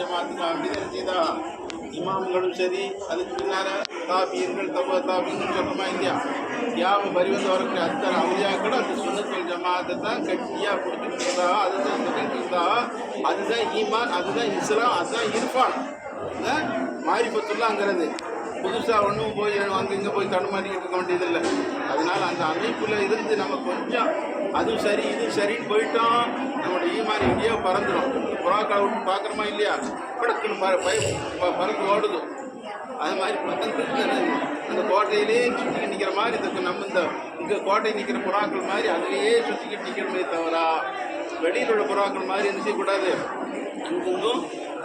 ஜமாத்துக்கு அப்படிதான் செய்தா இமாம்களும் சரி, அதுக்கு பின்னால் தாபியர்கள் தாபியங்கள் சொல்லமா இல்லையா, கியாம பரிவந்து வரக்கூடிய அத்தனை அவலியாக்களும் அந்த சுன்னத்துல் ஜமாத்தை தான் கட்டியாக பிடிச்சிட்டு இருந்தா, அதுதான் சொல்லிட்டு இருந்தா, அதுதான் ஈமான், அதுதான் இஸ்லாம், அதுதான் இர்ஃபான், மாரிஃபத்துல்லாங்கிறது. புதுசாக ஒன்றும் போய் அங்கே இங்கே போய் தடுமாறிக்கிட்டு இருக்க வேண்டியதில்லை. அதனால் அந்த அமைப்பில் இருந்து நம்ம கொஞ்சம் அதுவும் சரி இது சரின்னு போயிட்டோம், நம்மளோட ஈமான் எங்கேயோ பறந்துடும். புறாக்களை விட்டு பார்க்குறோமா இல்லையா, படக்குன்னு பறந்து ஓடுது. அது மாதிரி அந்த கோட்டையிலே சுற்றிக்கிட்டு நிற்கிற மாதிரி இதுக்கு நம்ம இங்கே கோட்டை நிற்கிற புறாக்கள் மாதிரி அதிலேயே சுற்றிக்கிட்டு நிற்கிறமே தவிர வெளியில் உள்ள புறாக்கள் மாதிரி என்ன செய்யக்கூடாது, அங்கெங்கும்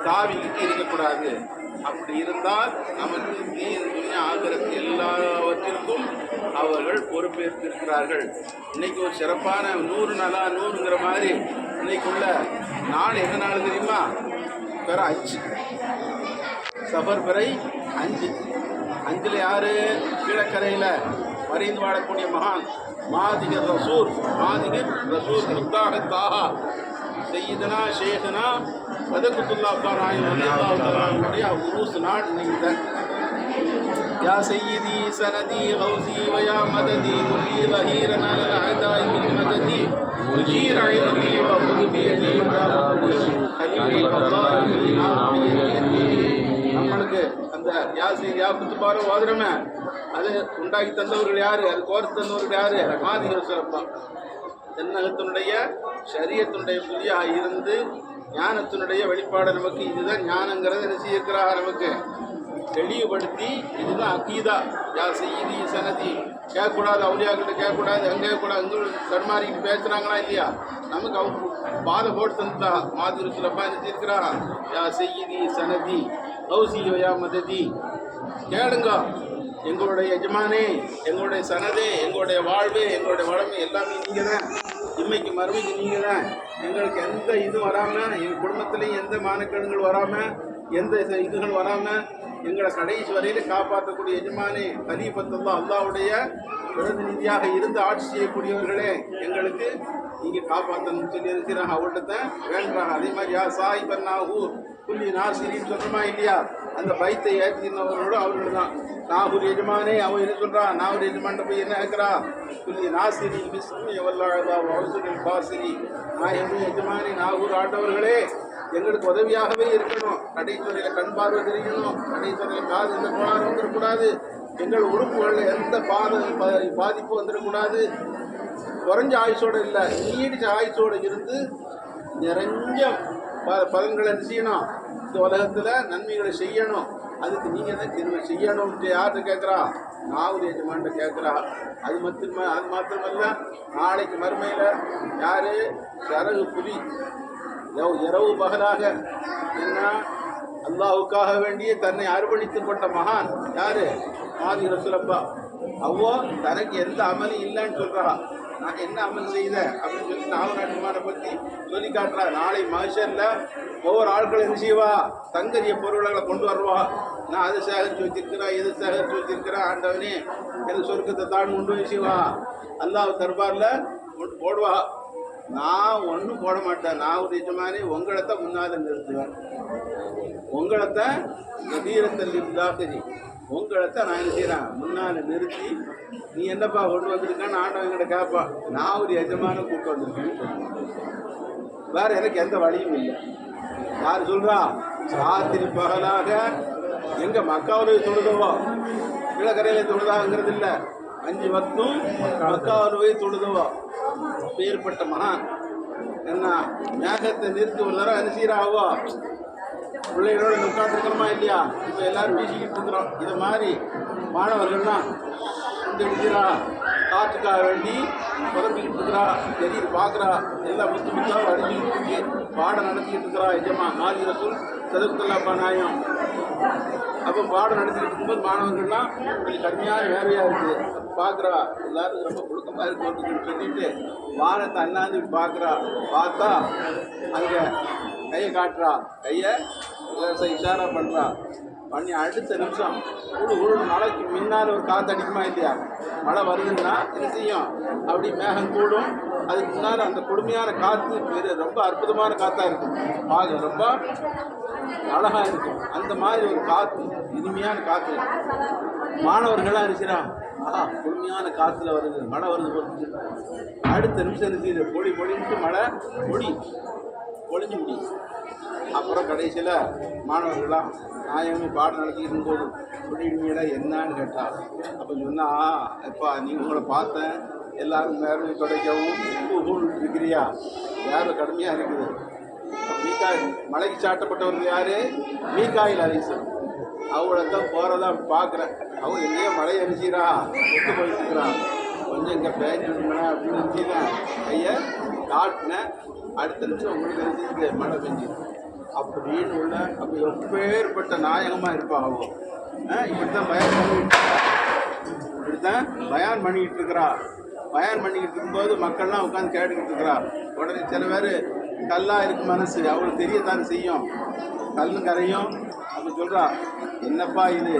தாவிக்கிட்டு இருக்கக்கூடாது. அப்படி இருந்தால் நமக்கு தீன் ஆகிறது எல்லாவற்றிற்கும் அவர்கள் பொறுப்பேற்றிருக்கிறார்கள். இன்னைக்கு ஒரு சிறப்பான 100 நாளா 100ங்கிற மாதிரி இன்னைக்குள்ள நாள் என்ன நாள் தெரியுமா, பிற 5 சஃபர் பிறை 5. 5ல் யாரு, கீழக்கரையில் மறைந்து வாழக்கூடிய மகான் மாதிகர் ரசூல் தாஹா சையீதனா ஷேഖனா பதகுத்துல்லா நாயுடைய உருஸ் நாள் இன்னைக்கு. யா சையீதி சனதி கௌசி வயா மததி குல்லி லஹீரன லஅதாய் மின் மததி உஜீர் ஐனி வ குதுபியதி நம்மளுக்கு அந்த யா குத்துபாரோ ஓதுறமே அது உண்டாக்கி தந்தவர்கள் யாரு, அது கோர்த்து தந்தவர்கள் யாரு, மாதிகர் சிறப்பா. தென்னகத்தினுடைய ஷரியத்தினுடைய புதியாக இருந்து ஞானத்தினுடைய வெளிப்பாடு நமக்கு இதுதான் ஞானங்கிறத ரசிக்கிறார், நமக்கு தெளிவுபடுத்தி இதுதான் அக்கீதா. யா செய்தி சனதி கேட்கக்கூடாது, அவளியாக்கிட்ட கேட்கக்கூடாது, அங்கே கேட்கக்கூடாது, அங்கே தடுமாறிக்கிட்டு பேசுகிறாங்களா இல்லையா, நமக்கு அவங்க பாதை போட்டு தந்துட்டா. மாதிரி சிலப்பா நினைச்சிருக்கிறா, யா செய்தி சனதி கௌசியா மததி, கேளுங்க எங்களுடைய எஜமானே, எங்களுடைய சனதே, எங்களுடைய வாழ்வு, எங்களுடைய வளமை எல்லாமே நீங்கள் தான், இம்மைக்கு மறுமைக்கு நீங்கள் தான். எங்களுக்கு எந்த இதுவும் வராமல், எங்கள் குடும்பத்துலேயும் எந்த மானக்கேடுகள் வராமல், எந்த இதுகள் வராமல் எங்களை கடைசி வரையில் காப்பாற்றக்கூடிய எஜமானே, கலீஃபத்துல்லாஹ் அல்லாஹ்வுடைய பிரதிநிதியாக இருந்து ஆட்சி செய்யக்கூடியவர்களே, எங்களுக்கு நீங்கள் காப்பாற்றணும்னு சொல்லி இருக்கிறாங்க. அவங்கள்ட்ட தான் வேண்டுறாங்க. அதே மாதிரி யா சாஹிபன் நாகூர் குல்லி நாசிரின்னு சொல்கிறோமா இல்லையா, அந்த பைத்தை ஏற்றினவர்களோடு அவர்கள் தான். நாகூர் எஜமானே, அவன் என்ன சொல்கிறான், நாகூர் எஜமான்ட்ட போய் என்ன இருக்கிறா, குல்லி நாசிரி பிஸ்மி வல்லாஹா வௌசுல் பாசிரி, நான் எங்கள் எஜமானி நாகூர் ஆட்டவர்களே எங்களுக்கு உதவியாகவே இருக்கணும், கடைத்துறையில் கண் பார்வை தெரியணும், கடைத்துறையில் காது எந்த கோளாறு வந்துடக்கூடாது, எங்கள் உறுப்புகளில் எந்த பாதிப்பு வந்துடக்கூடாது, குறைஞ்ச ஆயுசோடு இல்லை நீடிச்ச ஆயுசோடு இருந்து நிறைஞ்ச பலன்களை செய்யணும், இந்த உலகத்தில் நன்மைகளை செய்யணும், அதுக்கு நீங்கள் தான் திரும்ப செய்யணும்ட்டு யார்கிட்ட கேட்குறா, நாகூர் எஜமான்ட்ட கேட்குறா. அது மாத்திரமல்ல நாளைக்கு மறுமையில் யார், சரகு புலி இரவு பகலாக என்ன அல்லாஹுக்காக வேண்டிய தன்னை அர்ப்பணித்து கொண்ட மகான் யாரு, மாதிகர் ரசூலப்பா. அவ்வளோ தனக்கு எந்த அமலும் இல்லைன்னு சொல்கிறா, நான் என்ன அமல் செய்தேன் அப்படின்னு சொல்லி நாவநாட்டுமாரை பற்றி சொல்லி காட்டுறா. நாளை மனுஷன்ல ஒவ்வொரு ஆட்களை என்ன செய்வா, தங்கரிய பொருள்களை கொண்டு வருவா. நான் அதை சேகரித்து வச்சிருக்கிறேன், எது சேகரித்து வச்சிருக்கிறேன், ஆண்டவனே எது சொர்க்கத்தை தான் கொண்டு போய் செய்வா, அல்லாஹ் தர்பாரில் போடுவா. நான் ஒன்றும் போட மாட்டேன், நான் ஒரு எஜமானி உங்களைத்தான் முன்னால் நிறுத்துவேன், உங்களைத்தான் கதீரத்தில் இருந்தாசரி, உங்களைத்தான் நான் என்ன செய்கிறேன் முன்னால் நிறுத்தி, நீ என்னப்பா கொண்டு வந்திருக்கான்னு ஆண்டவன் என்கிட்ட கேட்பா. நான் ஒரு எஜமான கூப்பிட்டு வந்திருக்கேன்னு சொல்லுவேன், வேறு எனக்கு எந்த வழியும் இல்லை. யார் சொல்கிறா, ராத்திரி பகலாக எங்கள் மக்காவில் தொழுதவோ கீழக்கரையில் தொழுதாங்கிறது இல்லை, 5 வக்தும் மக்காவில் தொழுதவோ பேர்பட்ட மகான் என்ன மேகத்தை நிறுத்தி ஒரு தடவை அனுசீராகவோ பிள்ளைகளோட உட்காந்துருக்கணுமா இல்லையா, இப்போ எல்லாரும் பேசிக்கிட்டு இருக்கிறோம். இது மாதிரி மாணவர்கள்லாம் கொண்டு எடுக்கிறா, காற்றுக்காக வேண்டி புறப்பிக்கிட்டு இருக்கிறா, தெரியுது பார்க்குறா, எல்லாம் முத்தாக அடிச்சுக்கிட்டு இருக்கு, பாடம் நடத்திக்கிட்டு இருக்கிறா எஜமா மாதிகர் ரசூல் சதகுத்துல்லாஹ் நாயம். அப்போ பாடம் நடத்திக்கிட்டு இருக்கும்போது மாணவர்கள்லாம் கொஞ்சம் கம்மியான வேலையாக இருக்குது, பார்க்குறா, எல்லாரும் ரொம்ப புழுக்கமாக இருக்கு அப்படின்னு சொல்லிட்டு வானத்தை அண்ணாந்து பார்க்குறா. பார்த்தா அங்கே கையை காட்டுறா, கையை இஷாரா பண்ணுறா. பண்ணி அடுத்த நிமிஷம் குழு மழைக்கு முன்னால் ஒரு காற்று அடிக்குமா இல்லையா, மழை வருதுன்னா என்ன செய்யும், அப்படி மேகம் கூடும், அதுக்கு முன்னால் அந்த கொடுமையான காற்று ரொம்ப அற்புதமான காற்றா இருக்கும், பார்க்க ரொம்ப அழகா இருக்கும். அந்த மாதிரி ஒரு காற்று, இனிமையான காற்று. மாணவர்களாக இருக்கிறான், கொடுமையான காற்றுல வருது, மழை வருது பொறுத்து. அடுத்த நிமிஷம் இருக்குது பொழின்ட்டு மழை பொழிஞ்சு முடியும். அப்புறம் கடைசியில் மாணவர்களாம் நாயகமே பாடம் நடத்திக்கிட்டு இருக்கும்போது பொழியிட என்னன்னு கேட்டா, அப்போ சொன்னா, எப்பா நீ உங்களை பார்த்தேன், எல்லாரும் வேர்வை துடைக்கவும் இருக்கிறியா, வேர்வை கடுமையாக இருக்குது. மீகாயில் மலைக்கு சாட்டப்பட்டவர்கள் யாரு? மீகாயில் அலைஹிஸ்ஸலாம். அவங்களத்தான் போகிறதா பார்க்குறேன். அவங்க எங்கேயோ மழை அரிசிக்கிறா, விட்டு போயிட்டு இருக்கிறான். கொஞ்சம் இங்கே பேஞ்சுடுங்களா அப்படின்னு நினச்சிதான் ஐயா காட்டினேன். அடுத்த நிமிஷம் உங்களுக்கு தெரிஞ்சு மழை பெஞ்சுது அப்படின்னு உள்ள. அப்போ எப்பேற்பட்ட நாயகமாக இருப்பான். அவங்க இப்படித்தான் பயான் பண்ணிக்கிட்டு இருக்கிறா. பயான் பண்ணிக்கிட்டு இருக்கும்போது மக்கள்லாம் உட்காந்து கேட்டுக்கிட்டு இருக்கிறா. உடனே சில பேர் கல்லாக இருக்கு மனசு, அவங்களுக்கு தெரியத்தான் செய்யும், கல்லும் கரையும். அப்போ சொல்கிறா, என்னப்பா இது,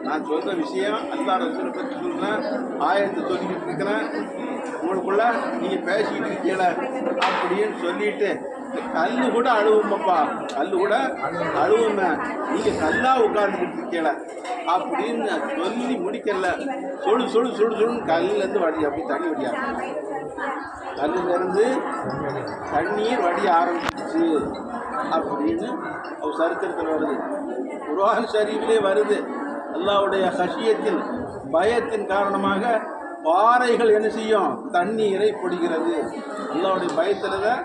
நான் சொல்கிற விஷயம் அல்லாஹ் ரசூலை பற்றி சொல்கிறேன், ஆயத்தை சொல்லிக்கிட்டு இருக்கிறேன், உங்களுக்குள்ள நீங்கள் பேசிக்கிட்டு இருக்கீங்கள அப்படின்னு சொல்லிட்டு, கல் கூட அழுவும்பப்பா, கல் கூட அழுவுமே, நீங்கள் கல்லாக உட்கார்ந்துக்கிட்டு இருக்கீங்கள அப்படின்னு சொல்லி முடிக்கல. சுடுன்னு கல்லேருந்து வடி அப்படி தண்ணி வடியா, கல்லிருந்து தண்ணீர் வடிய ஆரம்பிச்சு அப்படின்னு ஒரு சரித்திரத்தில் வருது. குர்ஆன் ஷரீஃபிலே வருது. அல்லாஹ்வுடைய ஹஷியத்தின் பயத்தின் காரணமாக பாறைகள் என்ன செய்யும்? தண்ணீரை பொடிகிறது. அல்லாஹ்வுடைய பயத்தில் தான்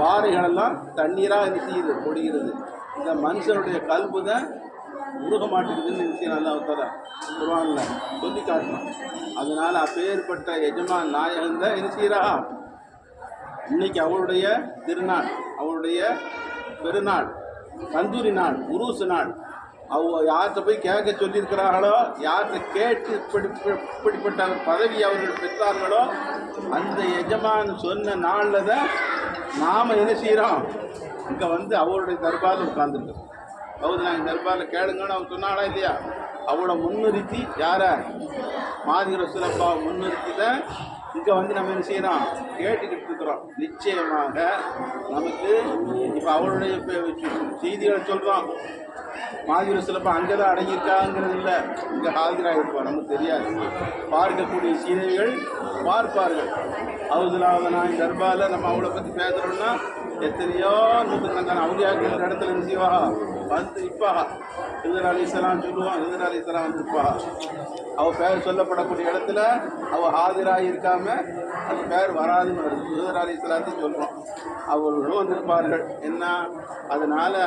பாறைகளெல்லாம் தண்ணீராக என்ன செய்யுது? பொடிகிறது. இந்த மனுஷனுடைய கல்பு தான் உருக மாட்டேங்குதுன்னு விஷயம் அல்லாஹ் தஆலா குர்ஆனில் சொல்லி காட்டணும். அதனால் அப்பேற்பட்ட எஜமான் நாயகன் தான் என்ன செய்கிறா? இன்னைக்கு அவளுடைய திருநாள், அவளுடைய பெருநாள், கந்தூரி நாள், உருசு நாள். அவங்க யார்கிட்ட போய் கேட்க சொல்லியிருக்கிறார்களோ, யார்கிட்ட கேட்டு இப்படிப்பட்ட பதவி அவர்கள் பெற்றார்களோ, அந்த எஜமான் சொன்ன நாளில் தான் நாம் என்ன செய்கிறோம்? இங்கே வந்து அவருடைய தர்பாரில் உட்கார்ந்துருக்கோம். அதாவது நாங்கள் தர்பாரில் கேளுங்கன்னு அவங்க சொன்னாங்களா இல்லையா? அவளை முன்னிறுத்தி யாரை? மாதிரி ரசூலப்பா முன்னிறுத்தி தான் இங்கே வந்து நம்ம என்ன செய்யறோம்? கேட்டுக்கிட்டு இருக்கிறோம். நிச்சயமாக நமக்கு இப்போ அவளுடைய செய்திகளை சொல்கிறோம். மாதிரி சிலப்போ அங்கே தான் அடங்கியிருக்காங்கிறது இல்லை, இங்கே ஹாஜராக இருப்போம். நமக்கு தெரியாது. பார்க்கக்கூடிய சீதைகள் பார்ப்பார்கள். அவதுலாவது நான் தர்பாரில் நம்ம அவளை பற்றி பேசுகிறோம்னா எத்தனையோ நூற்றுக்கணக்கான அவளியாக்கள் இடத்துல என்ன செய்வா? வந்து நிற்பா. ஹிதர் அலைஹிஸ்ஸலாம் சொல்லுவான், ஹிதர் அலைஹிஸ்ஸலாம் வந்து நிற்பா. அவள் பேர் சொல்லப்படக்கூடிய இடத்துல அவள் ஹாஜராக இருக்காம அந்த பேர் வராதுன்னு வருது. ஹிதர் அலைஹிஸ்ஸலாத்தையும் சொல்கிறோம். அவர்களும் வந்திருப்பார்கள். என்ன அதனால்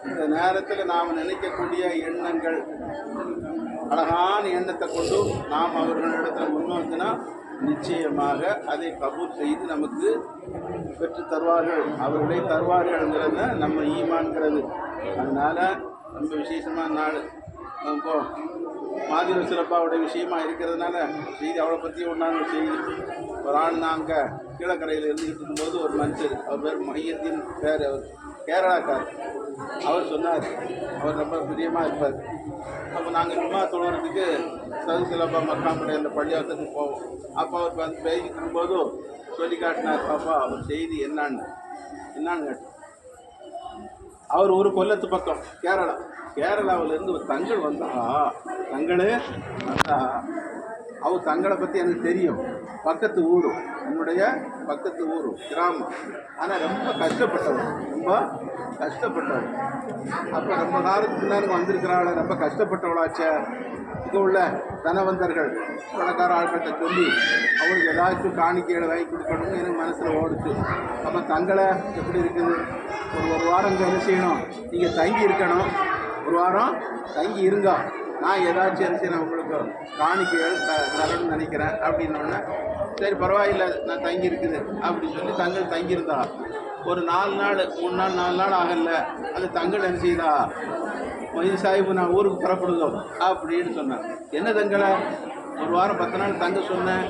இந்த நேரத்தில் நாம் நினைக்கக்கூடிய எண்ணங்கள், அழகான எண்ணத்தை கொண்டு நாம் அவர்களிடத்தில் முன்னோக்கினா நிச்சயமாக அதை கபூல் செய்து நமக்கு பெற்று தருவார்கள். அவர்களே தருவார்கள்ங்கிறத நம்ம ஈமான்கிறது. அதனால் ரொம்ப விசேஷமான நாள். இப்போ மாதிரி சிறப்பாவுடைய விஷயமா இருக்கிறதுனால செய்தி அவளை பற்றி ஒன்றாங்க செய்தி. ஒரு ஆள் நாங்கள் கீழக்கரையில் இருந்துக்கிட்டு இருக்கும்போது ஒரு மனுஷர், அவர் பேர் மையத்தின் பேர், அவர் கேரளாக்கார். அவர் சொன்னார், அவர் ரொம்ப பிரியமாக இருப்பார். அப்போ நாங்கள் ஜும்மா தொழுகிறதுக்கு சதுசிலப்பா மக்காம்படை அந்த பள்ளியாசத்துக்கு போவோம். அப்போ அவர் வந்து பேசிக்கிட்டு இருக்கும்போது சொல்லி காட்டினார், பாப்பா அவர் செய்தி என்னன்னு கேட்டு. அவர் ஒரு கொல்லத்து பக்கம் கேரளாவிலேருந்து ஒரு தங்கள் வந்தா, தங்களே வந்தா. அவர் தங்களை பற்றி எனக்கு தெரியும், பக்கத்து ஊர், என்னுடைய பக்கத்து ஊர் கிராமம். ஆனால் ரொம்ப கஷ்டப்பட்டவர். அப்போ ரொம்ப காலத்துக்கு முன்னாடி வந்திருக்கிறாள், ரொம்ப கஷ்டப்பட்டவளாச்சே. இங்கே உள்ள தனவந்தர்கள் பணக்கார ஆட்கள்கிட்ட சொல்லி அவங்களுக்கு ஏதாச்சும் காணிக்கைகளை வாங்கி கொடுக்கணும்னு எனக்கு மனசில் ஓடுச்சு. அப்போ தங்களை எப்படி இருக்குது? ஒரு வாரம் இங்கே என்ன செய்யணும்? நீங்கள் தங்கி இருக்கணும், ஒரு வாரம் தங்கி இருங்க, நான் ஏதாச்சும் என்ன செய்யணும் உங்களுக்கு காணிக்கைகள் தரணும்னு நினைக்கிறேன் அப்படின்னோடனே, சரி பரவாயில்லை நான் தங்கி இருக்குது அப்படின்னு சொல்லி தங்கள் தங்கியிருந்தா. ஒரு 4 நாள் 3 நாள் 4 நாள் ஆகலை. அது தங்கள் என்ன செய்தா, மொய்து சாஹிபு நான் ஊருக்கு புறப்படுதோம் அப்படின்னு சொன்னேன். என்ன தங்களை ஒரு வாரம் 10 நாள் தங்க சொன்னேன்,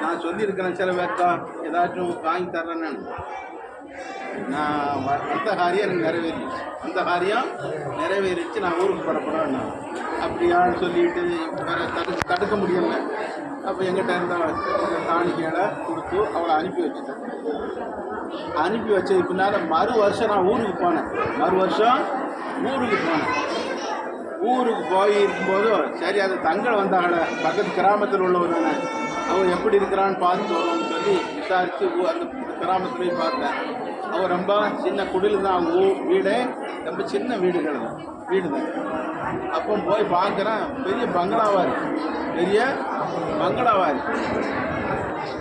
நான் சொல்லியிருக்கிறேன் சில பேர்த்தா ஏதாச்சும் வாங்கி தர்றேன்னு. நான் அந்த காரியம் எனக்கு நிறைவேறிடுச்சு, அந்த காரியம் நிறைவேறிச்சு, நான் ஊருக்கு புறப்படுறேன். அப்படியான்னு சொல்லிட்டு தடுக்க முடியல. அப்போ எங்கிட்ட இருந்த காணிக்கைகளை கொடுத்து அவளை அனுப்பி வச்சுட்டேன். அனுப்பி வச்சது பின்னால் மறு வருஷம் நான் ஊருக்கு போனேன். ஊருக்கு போய் இருக்கும்போது சரி அது தங்கள் வந்தாங்கள பக்கத்து கிராமத்தில் உள்ளவர் தானே, அவன் எப்படி இருக்கிறான்னு பார்த்துட்டு வருவோம்னு சொல்லி விசாரித்து அந்த கிராமத்தில் போய் பார்த்தேன். அவன் ரொம்ப சின்ன குடில் தான், அவங்க வீடே ரொம்ப சின்ன வீடு தான். அப்போ போய் பார்க்குறேன், பெரிய பங்களாவாரி.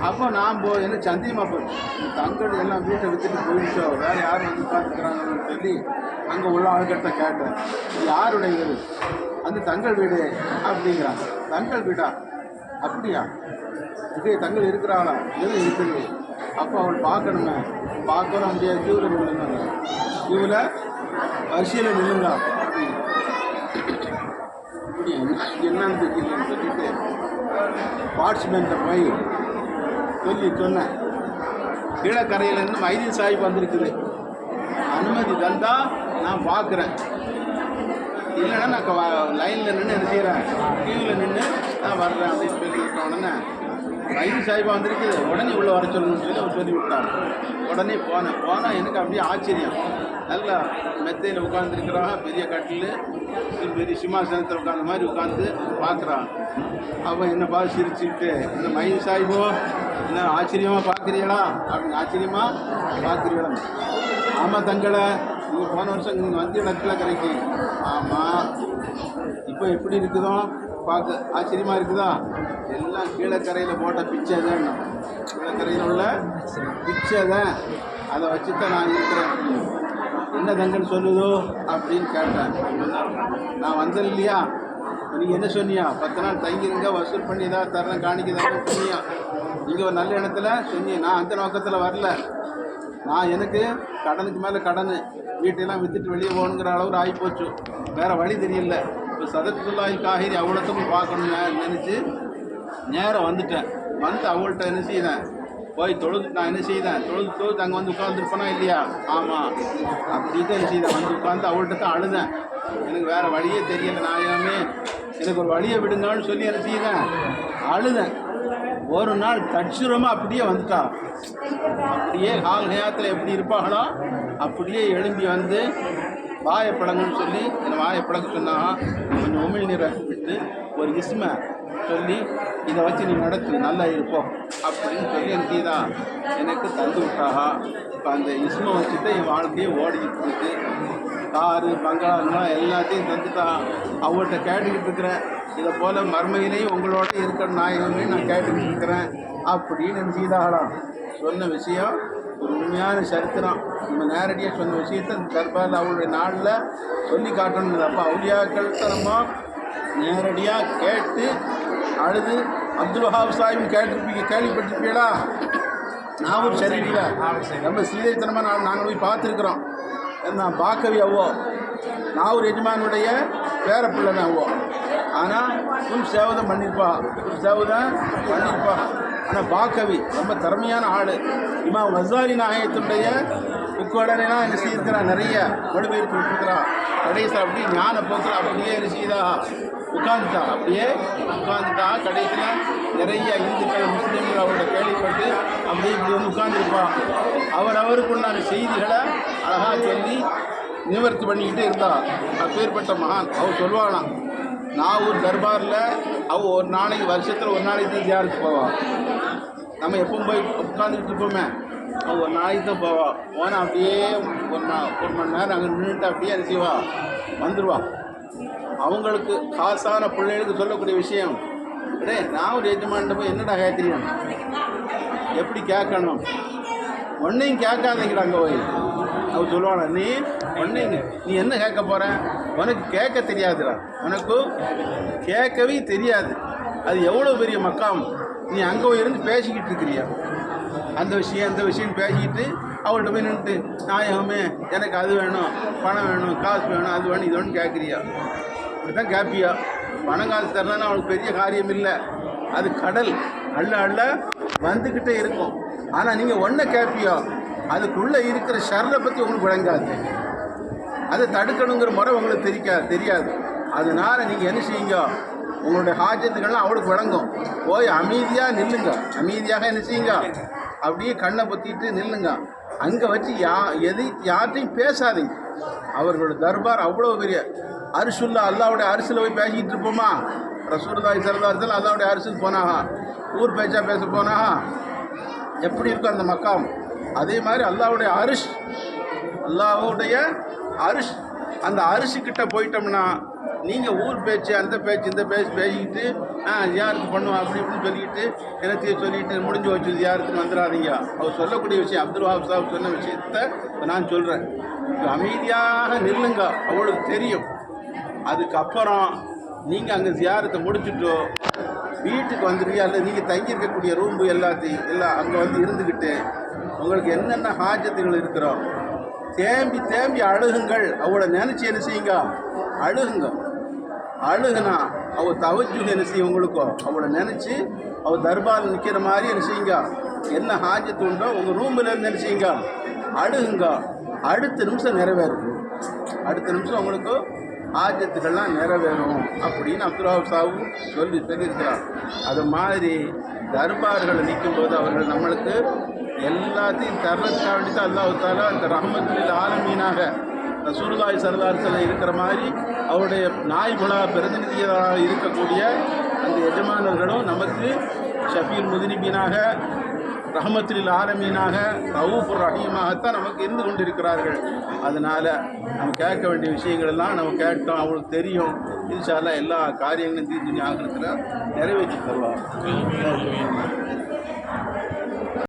அப்போ நான் என்ன சந்தியமாக போச்சு, தங்கள் எல்லாம் வீட்டை விற்றுட்டு போயிடுச்சோ, வேறு யாரும் வந்து பார்த்துக்கிறாங்கன்னு சொல்லி அங்கே உள்ள ஆள்கிட்ட கேட்டேன், யாருடைய வீடு? அந்த தங்கள் வீடு அப்படிங்கிறாங்க. தங்கள் வீடா? அப்படியா? இதே தங்கள் இருக்கிறாளா? எது இருக்குது? அப்போ அவள் பார்க்கணுமே, பார்க்கணும் முடியாது, கியூவில் நில்லுங்க, கியூவில் வரிசையில் நில்லுங்க இப்படி என்னன்னு தெரியலன்னு சொல்லிட்டு வாட்ச்மேன்கிட்ட போய் சொன்னேன், கீழக்கரையிலேருந்து மைதீன் சாஹிப் வந்திருக்குது, அனுமதி தந்தால் நான் பார்க்குறேன், இல்லைன்னா நான் லைனில் நின்று என்ன செய்கிறேன், கியூவில் நின்று நான் வர்றேன் அப்படின்னு சொல்லியிருக்கேன். உடனே மைதீன் சாஹிப்பா வந்திருக்குது, உடனே உள்ளே வர சொல்லணும்னு சொல்லி அவர் சொல்லி விட்டார். உடனே போனால் எனக்கு அப்படியே ஆச்சரியம். நல்லா மெத்தையில் உட்காந்துருக்குறாங்க, பெரிய கட்டில், பெரிய சிம்மாசனத்தில் உட்காந்த மாதிரி உட்காந்து பார்க்குறான். அவன் என்ன பார்த்து சிரிச்சுக்கிட்டு, இந்த மைதீன் சாஹிப்போ என்ன ஆச்சரியமாக பார்க்குறீங்களா அப்படின்னு, ஆச்சரியமாக பார்க்குறீங்களா? ஆமாம் தங்களை, நீங்கள் போன வருஷம் நீங்கள் வந்து இடத்துல கிடைக்கி. ஆமாம், இப்போ எப்படி இருக்குதோ பார்க்க ஆச்சரியமாக இருக்குதா? எல்லாம் கீழக்கரையில் போட்ட பிச்சை தான், கீழக்கரையில் உள்ள பிச்சை தான், அதை வச்சு தான் நான் இருக்கிறேன். என்ன தங்கன்னு சொல்லுதோ அப்படின்னு கேட்டேன். நான் வந்தேன் இல்லையா, நீங்கள் என்ன சொன்னியா, 10 நாள் தங்கிருங்க, வசூல் பண்ணி ஏதாவது தரேன் காணிக்குதான்னு சொன்னியா, நீங்கள் ஒரு நல்ல இடத்துல சொன்னீங்க. நான் அந்த நோக்கத்தில் வரல, நான் எனக்கு கடனுக்கு மேலே கடன், வீட்டெல்லாம் விற்றுட்டு வெளியே போகணுங்கிற அளவு ஆகிப்போச்சு, வேறு வழி தெரியல. இப்போ சதத்துல்லாஹில் காஹிரி அவ்வளோத்துக்கும் பார்க்கணும்னு நினச்சி நேரம் வந்துட்டேன். வந்து அவங்கள்ட்ட என்ன செய்தேன், போய் நான் என்ன செய்தேன், தொழுது அங்கே வந்து உட்காந்துருப்பேனா இல்லையா? ஆமாம், அப்படின்ட்டு என்ன செய்தேன், வந்து உட்காந்து அவள்கிட்ட தான் அழுதேன். எனக்கு வேறு வழியே தெரியலை, நாயமே எனக்கு ஒரு வழியை விடுங்கன்னு சொல்லி என்ன செய்தேன், அழுதேன். ஒரு நாள் தட்சுரமாக அப்படியே வந்துட்டா, அப்படியே நேரத்தில் எப்படி இருப்பாங்களோ அப்படியே எழும்பி வந்து வாயப்பழங்கன்னு சொல்லி என்னை வாயப்பழக்க சொன்னால், கொஞ்சம் உமிழ் நீரை விட்டு ஒரு இஸ்மை சொல்லி இதை வச்சு நீ நடத்து நல்லா இருப்போம் அப்படின்னு சொல்லி எனக்கு தான் எனக்கு தந்து விட்டாகா. இப்போ அந்த இஸ்மை வச்சுட்டு என் வாழ்க்கையை ஓடிக்கிட்டு இருக்கு. காரு பங்களாங்களாம் எல்லாத்தையும் தந்துட்டா. அவங்கள்ட்ட கேட்டுக்கிட்டு இருக்கிறேன், இதை போல் மர்மையிலையும் உங்களோட இருக்கிற நாயகமே நான் கேட்டுக்கிட்டு இருக்கிறேன் அப்படின்னு நினச்சிதாகலாம். சொன்ன விஷயம் ஒரு உண்மையான சரித்திரம். நம்ம நேரடியாக சொன்ன விஷயத்தை இந்த தர்பாரில் அவளுடைய நாளில் சொல்லி காட்டணும். அப்போ அவுலியாக்கள்கிட்ட நம்ம நேரடியாக கேட்டு அழுது அப்துல் வஹாப் சாஹிப் கேள்விப்பட்டிருப்பீங்களா? நாவூர் ஷரீஃபில் ரொம்ப சீதைத்தனமாக நாங்கள் போய் பார்த்துருக்குறோம். என்ன பாக்கவி அவ்வோ நாவூர் எஜமானுடைய பேர பிள்ளை தான் அவ்வோ. ஆனால் ஃபுல் சேவை பண்ணியிருப்பா. ஆனால் பாக்கவி ரொம்ப திறமையான ஆள். இமாம் வசாலி நாயகத்துடைய புக்கோடனெல்லாம் என்ன செய்திருக்கிறான், நிறைய மொழிபெயர்த்து விட்டுருக்கிறான். கடைசியில் அப்படி ஞான போக்கில் அப்படியே என்ன செய்தா உட்காந்துட்டா. கடைசியில் நிறைய இந்துக்கள் முஸ்லீம்கள் அவரோட கேள்விப்பட்டு அப்படியே இப்படி வந்து உட்காந்துருப்பான். அவருக்குண்டான செய்திகளை அழகாக சொல்லி நிவர்த்தி பண்ணிக்கிட்டே இருந்தா. அப்பேற்பட்ட மகான். அவர் சொல்லுவாங்களாம், நாவூர் தர்பாரில் அவள் ஒரு நாளைக்கு வருஷத்தில் ஒரு நாளைக்கு தான் ஜியாரத்து போவாள். நம்ம எப்பவும் போய் உட்காந்துக்கிட்டு இருப்போமே, அவள் ஒரு நாளைக்கு தான் போவாள். போனால் அப்படியே ஒரு மணி நேரம் அங்கே நின்றுட்டு அப்படியே என்ன செய்வா, வந்துடுவா. அவங்களுக்கு காசான பிள்ளைகளுக்கு சொல்லக்கூடிய விஷயம், நான் ஒரு எஜமான்ட்ட போய் என்னடா கேட்குறீங்க, எப்படி கேட்கணும், ஒன்றையும் கேட்காதீங்கிறாங்க. போய் அவர் சொல்லுவாங்க, நீ என்ன கேட்க போகிற, உனக்கு கேட்க தெரியாதுடா, உனக்கு கேட்கவே தெரியாது. அது எவ்வளோ பெரிய மக்காம். நீ அங்கே இருந்து பேசிக்கிட்டு இருக்கிறியா, அந்த விஷயம் பேசிக்கிட்டு அவள்கிட்ட போய் நின்றுட்டு, நாயகமே எனக்கு அது வேணும், பணம் வேணும், காசு வேணும், அது வேணும், இது வேணும் கேட்குறியா? இப்படி தான் கேட்பியா? பணம் காசு தரலன்னா அவளுக்கு பெரிய காரியம் இல்லை. அது கடல் அள்ள வந்துக்கிட்டே இருக்கும். ஆனால் நீங்கள் ஒன்றை கேட்பியோ, அதுக்குள்ளே இருக்கிற ஷர்ரை பற்றி உங்களுக்கு விளங்காது. அதை தடுக்கணுங்கிற முறை உங்களுக்கு தெரியாது. அதனால் நீங்கள் என்ன செய்யுங்க, உங்களுடைய ஹாஜத்துக்கள்லாம் அவளுக்கு விளங்கும். போய் அமைதியாக நில்லுங்க, அமைதியாக என்ன செய்யுங்க, அப்படியே கண்ணை பொத்திட்டு நில்லுங்க. அங்கே வச்சு யார்ட்டையும் பேசாதீங்க. அவர்களோட தர்பார் அவ்வளோ பெரிய அரிசுல்லா, அல்லாவுடைய அரிசில் போய் பேசிக்கிட்டு இருப்போமா? ரசூலுல்லாஹி ஸல்லல்லாஹு அலைஹி வஸல்லம் அல்லாவுடைய அரிசுக்கு போனாங்க, ஊர் பேச்சா பேச போனாங்க, எப்படி இருக்கும் அந்த மக்காம்? அதே மாதிரி அல்லாவுடைய அரிஷ், அல்லாவுடைய அரிஷ், அந்த அரிசிக்கிட்ட போயிட்டோம்னா நீங்கள் ஊர் பேச்சு, அந்த பேச்சு, இந்த பேச்சு பேசிக்கிட்டு யாருக்கு பண்ணுவோம் அப்படி இப்படின்னு சொல்லிக்கிட்டு எல்லாத்தையும் சொல்லிட்டு முடிஞ்சு வச்சு யாருக்குன்னு வந்துடாதீங்க. அவர் சொல்லக்கூடிய விஷயம், அப்துல் வஹாப் சாஹிப் சொன்ன விஷயத்த நான் சொல்கிறேன். அமைதியாக நில்லுங்க, அவளுக்கு தெரியும். அதுக்கப்புறம் நீங்கள் அங்கே ஜியாரத்தை முடிச்சுட்டோ வீட்டுக்கு வந்துடுவீங்க, அல்லது நீங்கள் தங்கியிருக்கக்கூடிய ரூம்பு எல்லாம் அங்கே வந்து இருந்துக்கிட்டு உங்களுக்கு என்னென்ன ஹாஜத்துகள் இருக்கிறோம் தேம்பி அழுகுங்கள். அவளை நினச்சி என்ன செய்யுங்க, அழுகுனா அவள் தவஜுக என்ன செய்யும் உங்களுக்கோ, அவளை நினச்சி அவள் தர்பாரில் நிற்கிற மாதிரி என்ன செய்யுங்க, என்ன ஹாஜத்து உண்டோ உங்கள் ரூமில் இருந்து என்ன செய்யுங்க, அழுகுங்க. அடுத்த நிமிஷம் நிறைவேறும், அடுத்த நிமிஷம் உங்களுக்கு ஆஜத்துக்கள்லாம் நிறைவேறும் அப்படின்னு அப்துல் வஹாப் சாஹிப் சொல்லியிருக்கிறார். அது மாதிரி தர்பார்களை நிற்கும்போது அவர்கள் நம்மளுக்கு எல்லாத்தையும் தர்றதுக்காக வேண்டி தான் அல்லாஹ் தஆலா அந்த ரஹ்மத்துல் ஆலமீனாக ரசூலுல்லாஹி ஸல்லல்லாஹு அலைஹி வஸல்லம் இருக்கிற மாதிரி அவருடைய நாய்புலா பிரதிநிதியாக இருக்கக்கூடிய அந்த எஜமானர்களும் நமக்கு ஷஃபீல் முதுனிபீனாக, ரஹ்மத்துல் ஆலமீனாக, ரவுஃபுர் ரஹீமாகத்தான் நமக்கு இருந்து கொண்டிருக்கிறார்கள். அதனால் நம்ம கேட்க வேண்டிய விஷயங்கள் எல்லாம் நம்ம கேட்டோம், அவங்களுக்கு தெரியும். இன்ஷா அல்லாஹ் எல்லா காரியங்களும் தீர்த்து ஆகிறதுல நிறைவேற்றி தருவார்.